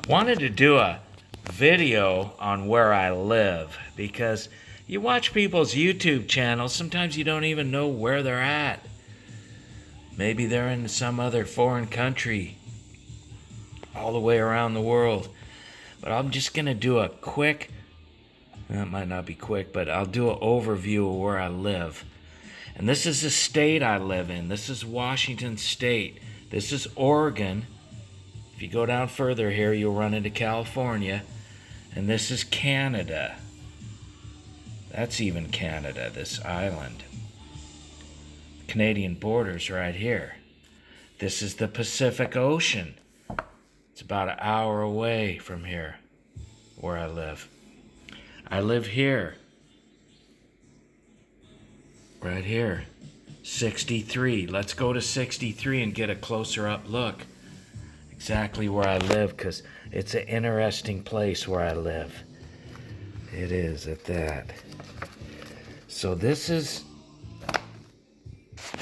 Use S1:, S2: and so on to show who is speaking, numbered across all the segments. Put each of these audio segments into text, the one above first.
S1: Wanted to do a video on where I live because you watch people's YouTube channels, sometimes you don't even know where they're at. Maybe they're in some other foreign country all the way around the world. But I'm just going to do a quick, it might not be quick, but I'll do an overview of where I live. And this is the state I live in. This is Washington State. This is Oregon. If you go down further here, you'll run into California. And this is Canada. That's even Canada, this island. Canadian border's right here. This is the Pacific Ocean. It's about an hour away from here, where I live. I live here. Right here. 63. Let's go to 63 and get a closer up look. Exactly where I live, because it's an interesting place where I live. It is at that. So this is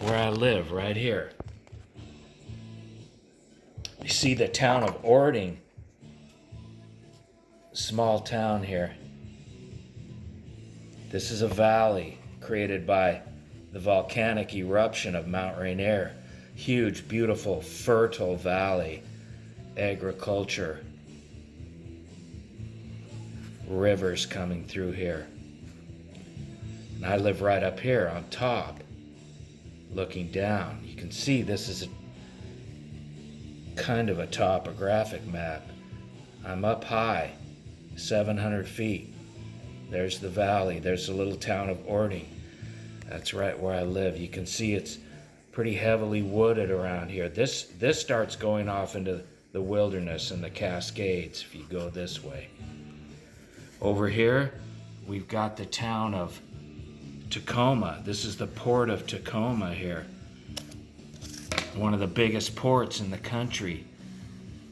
S1: where I live, right here. You see the town of Ording. Small town here. This is a valley created by the volcanic eruption of Mount Rainier. Huge, beautiful, fertile valley. Agriculture. Rivers coming through here. And I live right up here on top, looking down. You can see this is a kind of a topographic map. I'm up high, 700 feet. There's the valley. There's the little town of Ording. That's right where I live. You can see it's pretty heavily wooded around here. This starts going off into the wilderness and the Cascades if you go this way. Over here, we've got the town of Tacoma. This is the port of Tacoma here. One of the biggest ports in the country.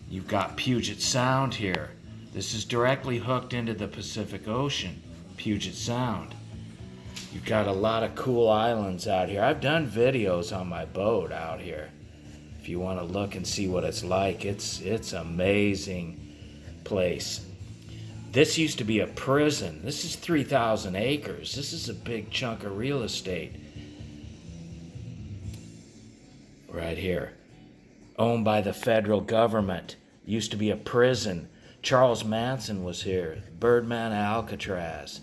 S1: You've got Puget Sound here. This is directly hooked into the Pacific Ocean, Puget Sound. You've got a lot of cool islands out here. I've done videos on my boat out here. If you want to look and see what it's like, it's amazing place. This used to be a prison. This is 3,000 acres. This is a big chunk of real estate. Right here. Owned by the federal government. Used to be a prison. Charles Manson was here. Birdman Alcatraz.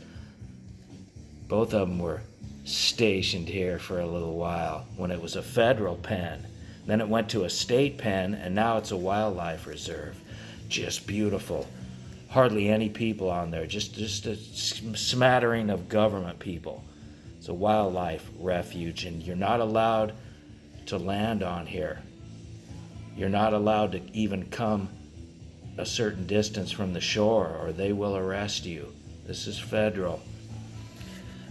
S1: Both of them were stationed here for a little while when it was a federal pen. Then it went to a state pen, and now it's a wildlife reserve. Just beautiful. Hardly any people on there, just a smattering of government people. It's a wildlife refuge, and you're not allowed to land on here. You're not allowed to even come a certain distance from the shore, or they will arrest you. This is federal.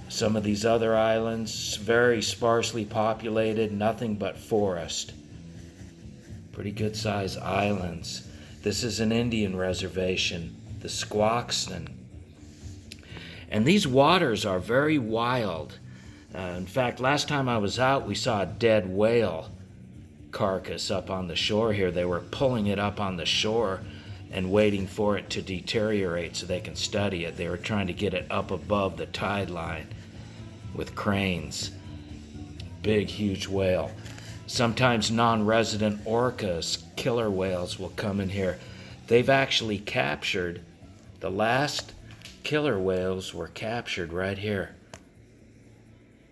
S1: Some of these other islands, very sparsely populated, nothing but forest. Pretty good sized islands. This is an Indian reservation, the Squaxin. And these waters are very wild. In fact, last time I was out, we saw a dead whale carcass up on the shore here. They were pulling it up on the shore and waiting for it to deteriorate so they can study it. They were trying to get it up above the tide line with cranes. Big, huge whale. Sometimes non-resident orcas, killer whales, will come in here. They've actually captured, the last killer whales were captured right here.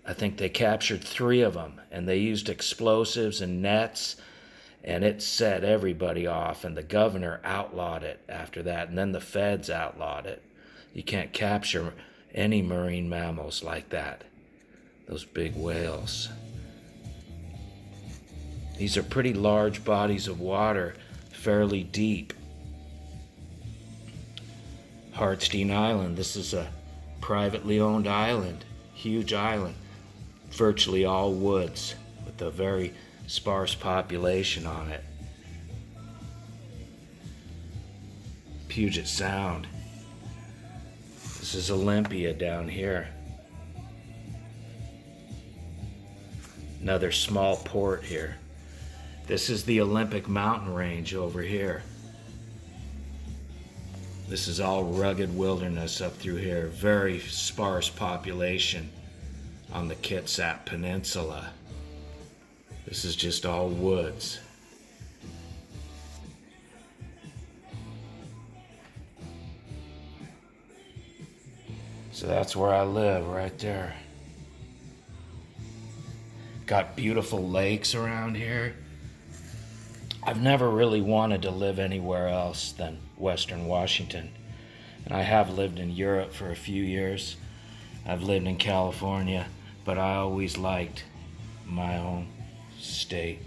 S1: I think they captured 3 of them, and they used explosives and nets, and it set everybody off, and the governor outlawed it after that, and then the feds outlawed it. You can't capture any marine mammals like that, those big whales. These are pretty large bodies of water, fairly deep. Hartstein Island, this is a privately owned island, huge island, virtually all woods with a very sparse population on it. Puget Sound. This is Olympia down here. Another small port here. This is the Olympic mountain range over here. This is all rugged wilderness up through here. Very sparse population on the Kitsap Peninsula. This is just all woods. So that's where I live, right there. Got beautiful lakes around here. I've never really wanted to live anywhere else than Western Washington. And I have lived in Europe for a few years. I've lived in California, but I always liked my own state.